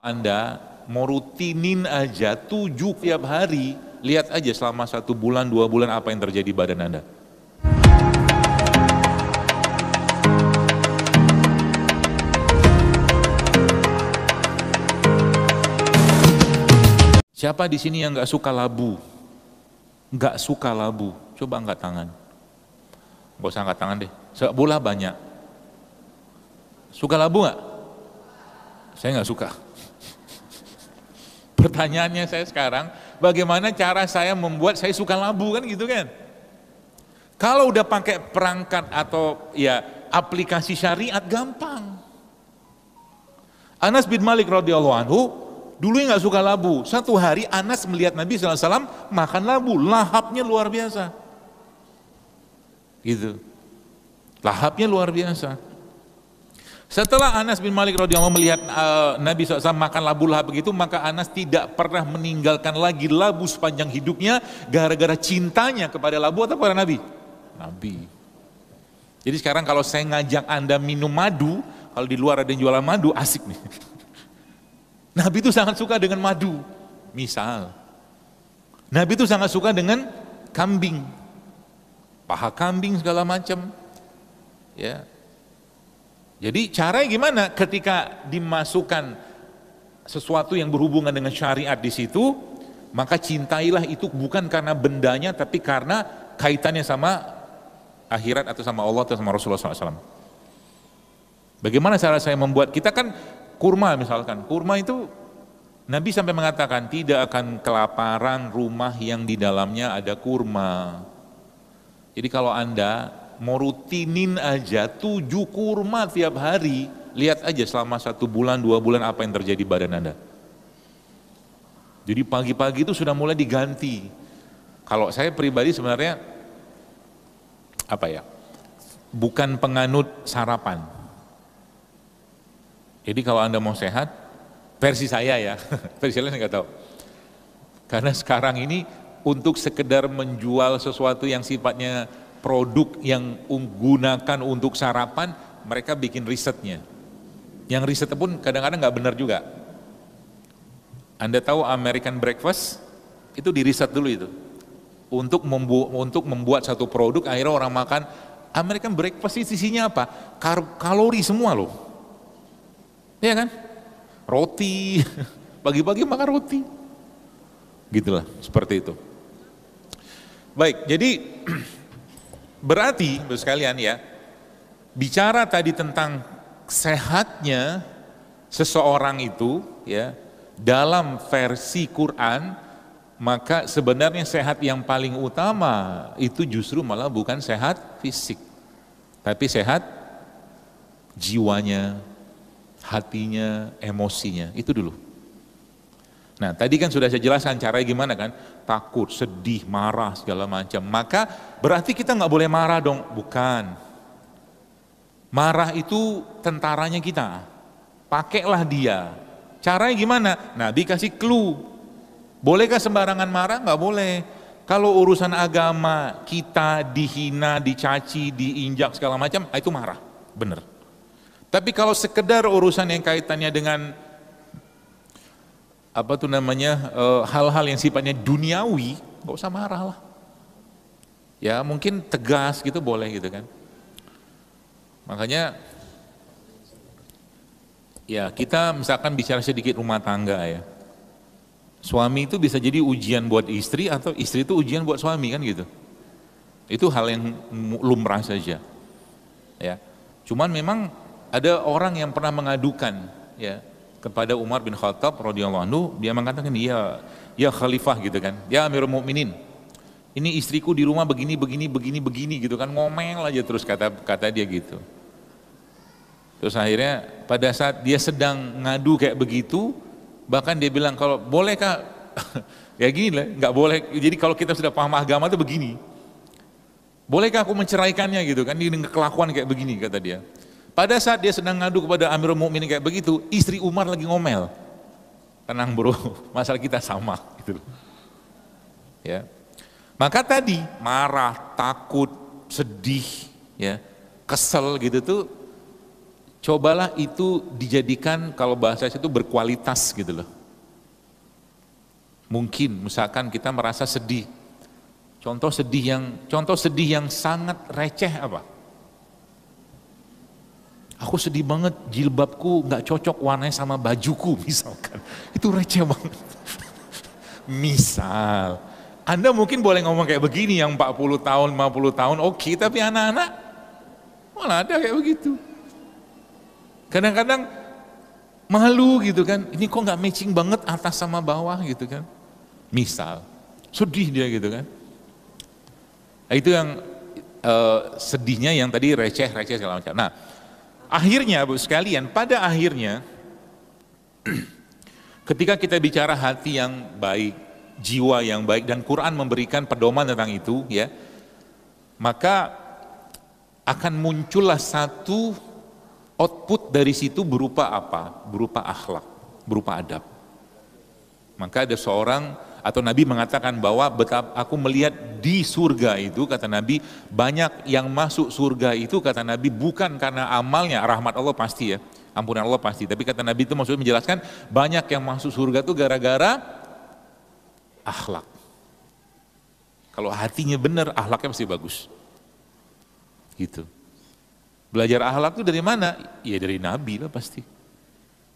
Anda mau rutinin aja 7 tiap hari, lihat aja selama 1 bulan, 2 bulan apa yang terjadi badan Anda. Siapa di sini yang nggak suka labu? Nggak suka labu? Coba angkat tangan. Nggak usah angkat tangan deh. Bola banyak. Suka labu nggak? Saya nggak suka. Pertanyaannya saya sekarang, bagaimana cara saya membuat saya suka labu, kan gitu kan? Kalau udah pakai perangkat atau ya aplikasi syariat gampang. Anas bin Malik radhiyallahu anhu dulu nggak suka labu. Satu hari Anas melihat Nabi SAW makan labu, lahapnya luar biasa. Gitu. Lahapnya luar biasa. Setelah Anas bin Malik radhiyallahu anhu melihat Nabi SAW makan labu lahap begitu, maka Anas tidak pernah meninggalkan lagi labu sepanjang hidupnya gara-gara cintanya kepada labu atau kepada Nabi? Nabi. Jadi sekarang kalau saya ngajak Anda minum madu, kalau di luar ada yang jualan madu, asik nih. Nabi itu sangat suka dengan madu. Misal, Nabi itu sangat suka dengan kambing, paha kambing segala macam. Ya. Jadi caranya gimana? Ketika dimasukkan sesuatu yang berhubungan dengan syariat di situ, maka cintailah itu bukan karena bendanya, tapi karena kaitannya sama akhirat atau sama Allah atau sama Rasulullah SAW. Bagaimana cara saya membuat? Kita kan kurma misalkan, kurma itu Nabi sampai mengatakan tidak akan kelaparan rumah yang di dalamnya ada kurma. Jadi kalau Anda mau rutinin aja 7 kurma tiap hari, lihat aja selama 1 bulan, 2 bulan apa yang terjadi badan Anda. Jadi pagi-pagi itu sudah mulai diganti. Kalau saya pribadi sebenarnya bukan penganut sarapan. Jadi kalau Anda mau sehat, versi saya ya, versi lain nggak tahu. Karena sekarang ini untuk sekedar menjual sesuatu yang sifatnya produk yang gunakan untuk sarapan, mereka bikin risetnya. Yang riset pun kadang-kadang nggak benar juga. Anda tahu American breakfast? Itu diriset dulu itu. Untuk membuat satu produk, akhirnya orang makan American breakfast isinya apa? Kalori semua loh. Iya kan? Roti, pagi-pagi makan roti. Gitulah, seperti itu. Baik, jadi berarti sekalian ya, bicara tadi tentang sehatnya seseorang itu ya, dalam versi Quran, maka sebenarnya sehat yang paling utama itu justru malah bukan sehat fisik, tapi sehat jiwanya, hatinya, emosinya, itu dulu. Nah tadi kan sudah saya jelaskan caranya gimana kan, takut, sedih, marah segala macam, maka berarti kita nggak boleh marah dong, bukan. Marah itu tentaranya kita, pakailah dia. Caranya gimana? Nabi kasih clue. Bolehkah sembarangan marah? Nggak boleh. Kalau urusan agama kita dihina, dicaci, diinjak segala macam, itu marah, bener. Tapi kalau sekedar urusan yang kaitannya dengan hal-hal yang sifatnya duniawi, nggak usah marah lah. Ya mungkin tegas gitu boleh gitu kan. Makanya ya kita misalkan bicara sedikit rumah tangga ya. Suami itu bisa jadi ujian buat istri atau istri itu ujian buat suami kan gitu. Itu hal yang lumrah saja. Ya. Cuman memang ada orang yang pernah mengadukan ya kepada Umar bin Khattab radhiyallahu anhu, dia mengatakan ya khalifah gitu kan, ya Amirul Mukminin, ini istriku di rumah begini gitu kan, ngomel aja terus kata dia gitu. Terus akhirnya pada saat dia sedang ngadu kayak begitu, bahkan dia bilang kalau bolehkah ya gini lah, nggak boleh. Jadi kalau kita sudah paham agama itu begini, bolehkah aku menceraikannya gitu kan, ini kelakuan kayak begini kata dia. Pada saat dia sedang ngadu kepada Amirul Mukminin kayak begitu, istri Umar lagi ngomel. Tenang bro, masalah kita sama gitu. Ya. Maka tadi marah, takut, sedih, ya, kesel gitu tuh Cobalah itu dijadikan, kalau bahasa itu berkualitas gitu loh. Mungkin misalkan kita merasa sedih. Contoh sedih yang sangat receh apa? Aku sedih banget, jilbabku nggak cocok warnanya sama bajuku misalkan. Itu receh banget. Misal, Anda mungkin boleh ngomong kayak begini yang 40 tahun, 50 tahun, oke, tapi anak-anak malah ada kayak begitu. Kadang-kadang malu gitu kan, ini kok nggak matching banget atas sama bawah gitu kan. Misal, sedih dia gitu kan. Nah, itu yang sedihnya yang tadi receh segala macam. Nah, akhirnya Bu sekalian, pada akhirnya ketika kita bicara hati yang baik, jiwa yang baik, dan Quran memberikan pedoman tentang itu ya, maka akan muncullah satu output dari situ berupa apa? Berupa akhlak, berupa adab. Maka ada seorang atau Nabi mengatakan bahwa betapa aku melihat di surga itu, kata Nabi, banyak yang masuk surga itu, kata Nabi, bukan karena amalnya, rahmat Allah pasti ya, ampunan Allah pasti, tapi kata Nabi itu maksudnya menjelaskan banyak yang masuk surga itu gara-gara akhlak. Kalau hatinya benar, akhlaknya pasti bagus. Gitu. Belajar akhlak itu dari mana? Ya dari Nabi lah pasti.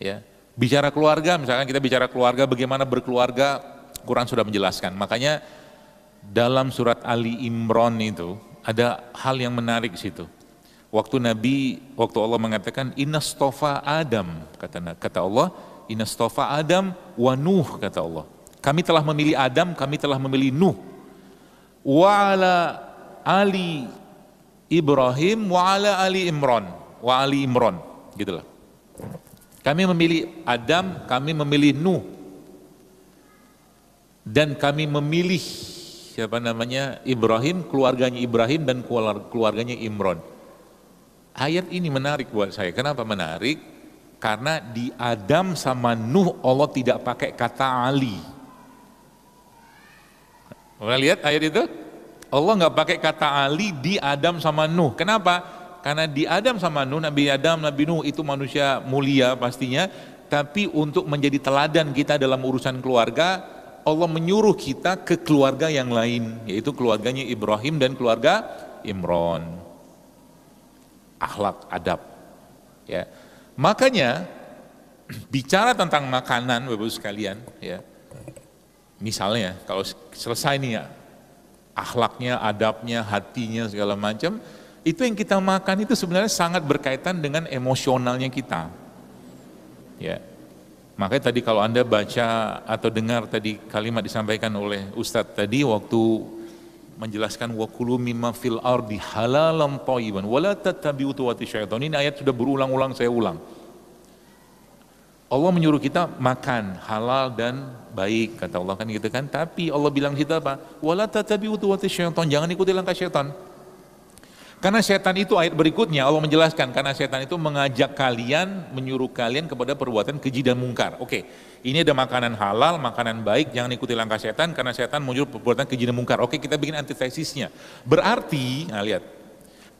Ya. Bicara keluarga, misalkan kita bicara keluarga, bagaimana berkeluarga, Quran sudah menjelaskan. Makanya dalam surat Ali Imran itu ada hal yang menarik di situ. Waktu Allah mengatakan Innastofa Adam, kata Allah, Innastofa Adam wa Nuh, kata Allah. Kami telah memilih Adam, kami telah memilih Nuh. Wa ala ali Ibrahim wa ala ali Imran, wa ali Imran, gitulah. Kami memilih Adam, kami memilih Nuh, dan kami memilih Ibrahim, keluarganya Ibrahim dan keluarganya Imran. Ayat ini menarik buat saya. Kenapa menarik? Karena di Adam sama Nuh Allah tidak pakai kata Ali. Pernah lihat ayat itu? Allah nggak pakai kata Ali di Adam sama Nuh. Kenapa? Karena di Adam sama Nuh, Nabi Adam, Nabi Nuh itu manusia mulia pastinya, tapi untuk menjadi teladan kita dalam urusan keluarga, Allah menyuruh kita ke keluarga yang lain, yaitu keluarganya Ibrahim dan keluarga Imran. Akhlak, adab. Ya. Makanya bicara tentang makanan, Bapak sekalian, ya. Misalnya kalau selesai nih ya, akhlaknya, adabnya, hatinya, segala macam, itu yang kita makan itu sebenarnya sangat berkaitan dengan emosionalnya kita. Ya. Makanya tadi kalau Anda baca atau dengar tadi kalimat disampaikan oleh Ustadz tadi waktu menjelaskan wa kulu mimma fil ardi halalan thayyiban wala tattabi'u khutuwati syaitan. Ini ayat sudah berulang-ulang saya ulang. Allah menyuruh kita makan halal dan baik, kata Allah kan gitu kan. Tapi Allah bilang kita apa? Wala tattabi'u khutuwati syaitan, jangan ikuti langkah syaitan. Karena setan itu ayat berikutnya Allah menjelaskan, karena setan itu mengajak kalian, menyuruh kalian kepada perbuatan keji dan mungkar. Oke, ini ada makanan halal, makanan baik, jangan ikuti langkah setan karena setan menyuruh perbuatan keji dan mungkar. Oke, kita bikin antitesisnya. Berarti, nah lihat,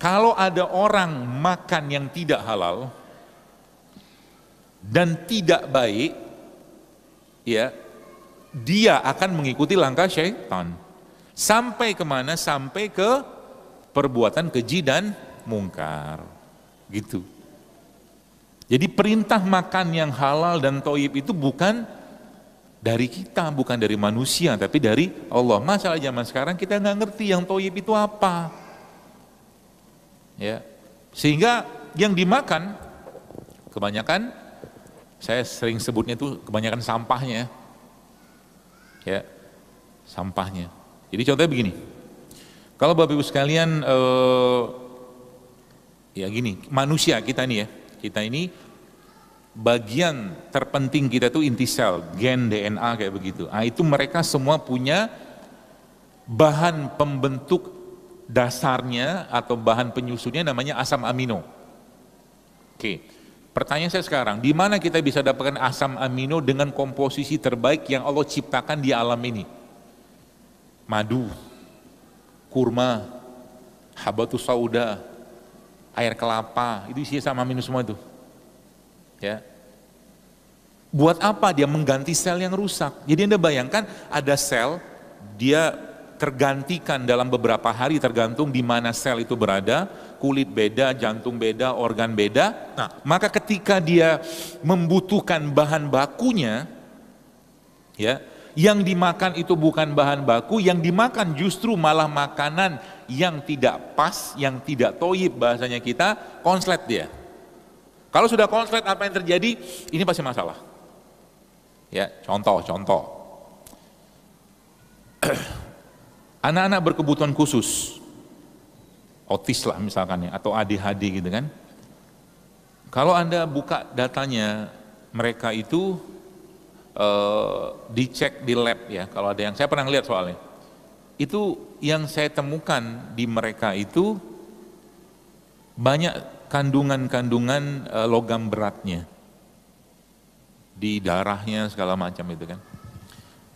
kalau ada orang makan yang tidak halal dan tidak baik, ya, dia akan mengikuti langkah syaitan. Sampai kemana? Sampai ke perbuatan keji dan mungkar, gitu. Jadi perintah makan yang halal dan thayyib itu bukan dari kita, bukan dari manusia, tapi dari Allah. Masalah zaman sekarang kita nggak ngerti yang thayyib itu apa, ya. Sehingga yang dimakan kebanyakan, saya sering sebutnya itu kebanyakan sampahnya, ya, sampahnya. Jadi contohnya begini. Kalau Bapak Ibu sekalian, ya gini, manusia kita nih ya, kita ini bagian terpenting kita tuh inti sel, gen DNA kayak begitu. Ah itu mereka semua punya bahan pembentuk dasarnya atau bahan penyusunnya namanya asam amino. Oke, pertanyaan saya sekarang, di mana kita bisa dapatkan asam amino dengan komposisi terbaik yang Allah ciptakan di alam ini? Madu, kurma, habatus sauda, air kelapa, itu isi asam amino semua itu. Ya. Buat apa dia mengganti sel yang rusak? Jadi Anda bayangkan ada sel, dia tergantikan dalam beberapa hari tergantung di mana sel itu berada, kulit beda, jantung beda, organ beda. Nah, maka ketika dia membutuhkan bahan bakunya, ya, yang dimakan itu bukan bahan baku, yang dimakan justru malah makanan yang tidak pas, yang tidak toyib bahasanya kita, konslet dia. Kalau sudah konslet apa yang terjadi? Ini pasti masalah. Ya, contoh. Anak-anak berkebutuhan khusus, autis lah misalkan ya, atau ADHD gitu kan. Kalau Anda buka datanya, mereka itu dicek di lab ya, kalau ada yang, saya pernah lihat soalnya. Itu yang saya temukan di mereka itu banyak kandungan-kandungan logam beratnya. Di darahnya segala macam itu kan.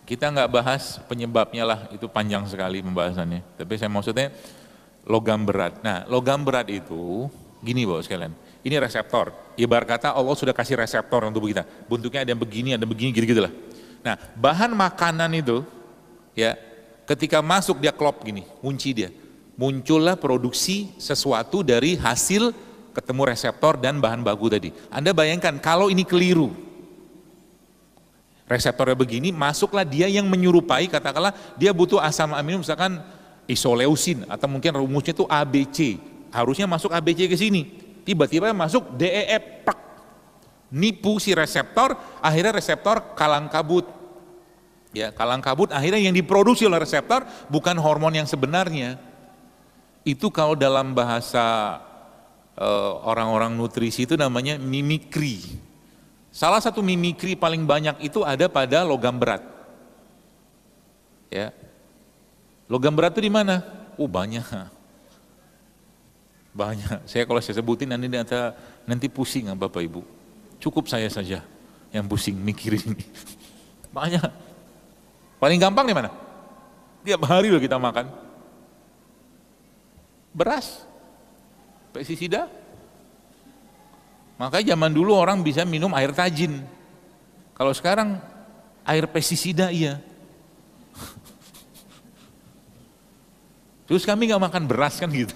Kita nggak bahas penyebabnya lah, itu panjang sekali pembahasannya. Tapi saya maksudnya logam berat. Nah, logam berat itu gini Bapak sekalian. Ini reseptor. Ibarat kata Allah sudah kasih reseptor untuk kita. Bentuknya ada yang begini, ada yang begini, gitu-gitu lah. Nah, bahan makanan itu ya ketika masuk dia klop gini, kunci dia. Muncullah produksi sesuatu dari hasil ketemu reseptor dan bahan baku tadi. Anda bayangkan kalau ini keliru, reseptornya begini, masuklah dia yang menyerupai, katakanlah dia butuh asam amino misalkan isoleusin atau mungkin rumusnya itu ABC, harusnya masuk ABC ke sini, tiba-tiba masuk DEF, nipu si reseptor, akhirnya reseptor kalang kabut. Ya, kalang kabut, akhirnya yang diproduksi oleh reseptor bukan hormon yang sebenarnya. Itu kalau dalam bahasa orang-orang nutrisi itu namanya mimikri. Salah satu mimikri paling banyak itu ada pada logam berat. Ya. Logam berat itu di mana? Banyak. Banyak. Kalau saya sebutin nanti pusing Bapak Ibu. Cukup saya saja yang pusing mikirin ini. Banyak. Paling gampang di mana? Tiap hari loh kita makan. Beras. Pestisida. Makanya zaman dulu orang bisa minum air tajin. Kalau sekarang air pestisida iya. Terus kami nggak makan beras kan gitu.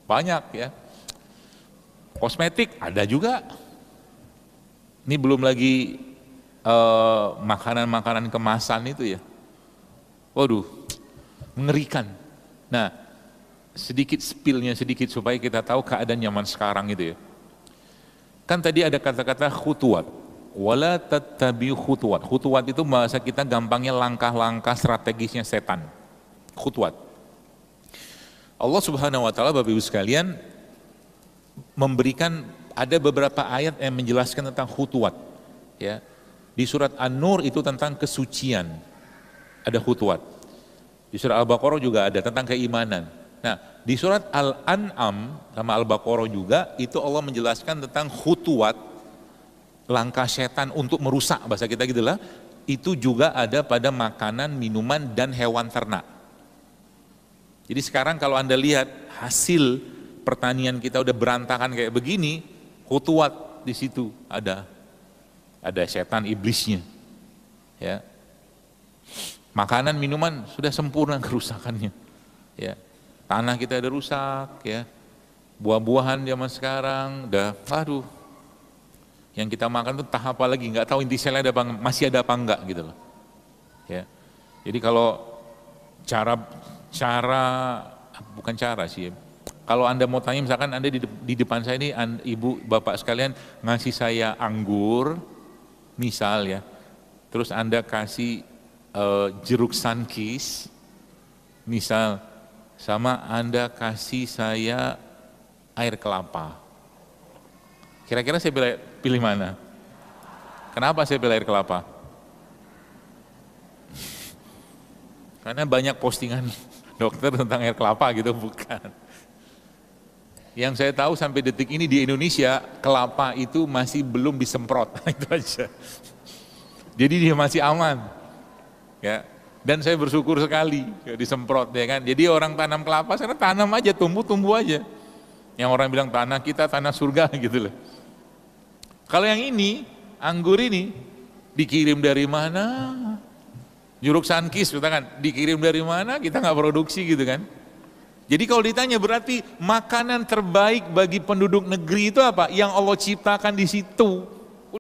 Banyak ya. Kosmetik ada juga. Ini belum lagi makanan-makanan kemasan itu ya. Waduh, mengerikan. Nah, sedikit spillnya sedikit supaya kita tahu keadaan zaman sekarang itu ya. Kan tadi ada kata-kata khutuwat, wala tattabi'u khutuwat. Khutuwat itu bahasa kita gampangnya langkah-langkah strategisnya setan. Khutuwat. Allah Subhanahu wa taala Bapak Ibu sekalian memberikan ada beberapa ayat yang menjelaskan tentang khutuwat ya. Di surat An-Nur itu tentang kesucian. Ada khutuwat. Di surat Al-Baqarah juga ada tentang keimanan. Nah, di surat Al-An'am sama Al-Baqarah juga itu Allah menjelaskan tentang khutuwat, langkah setan untuk merusak bahasa kita gitulah, itu juga ada pada makanan, minuman dan hewan ternak. Jadi sekarang kalau Anda lihat hasil pertanian kita udah berantakan kayak begini, khutuwat di situ ada setan iblisnya. Ya. Makanan, minuman sudah sempurna kerusakannya. Ya. Tanah kita ada rusak ya, buah-buahan zaman sekarang udah, aduh, yang kita makan tuh tahap apa lagi, nggak tahu intiselnya ada apa, masih ada apa enggak gitu loh. Ya, jadi kalau bukan cara sih, kalau Anda mau tanya misalkan Anda di depan saya ini, ibu bapak sekalian ngasih saya anggur, misal ya, terus Anda kasih jeruk sunkist, misal, sama Anda kasih saya air kelapa. Kira-kira saya pilih mana? Kenapa saya pilih air kelapa? Karena banyak postingan dokter tentang air kelapa gitu, bukan. Yang saya tahu sampai detik ini di Indonesia, kelapa itu masih belum disemprot, itu aja. Jadi dia masih aman. Ya. Dan saya bersyukur sekali disemprot ya kan. Jadi orang tanam kelapa sekarang tanam aja, tumbuh aja. Yang orang bilang tanah kita tanah surga gitu loh. Kalau yang ini, anggur ini, dikirim dari mana? Jeruk sankis, katakan, dikirim dari mana? Kita nggak produksi gitu kan? Jadi kalau ditanya berarti makanan terbaik bagi penduduk negeri itu apa? Yang Allah ciptakan di situ.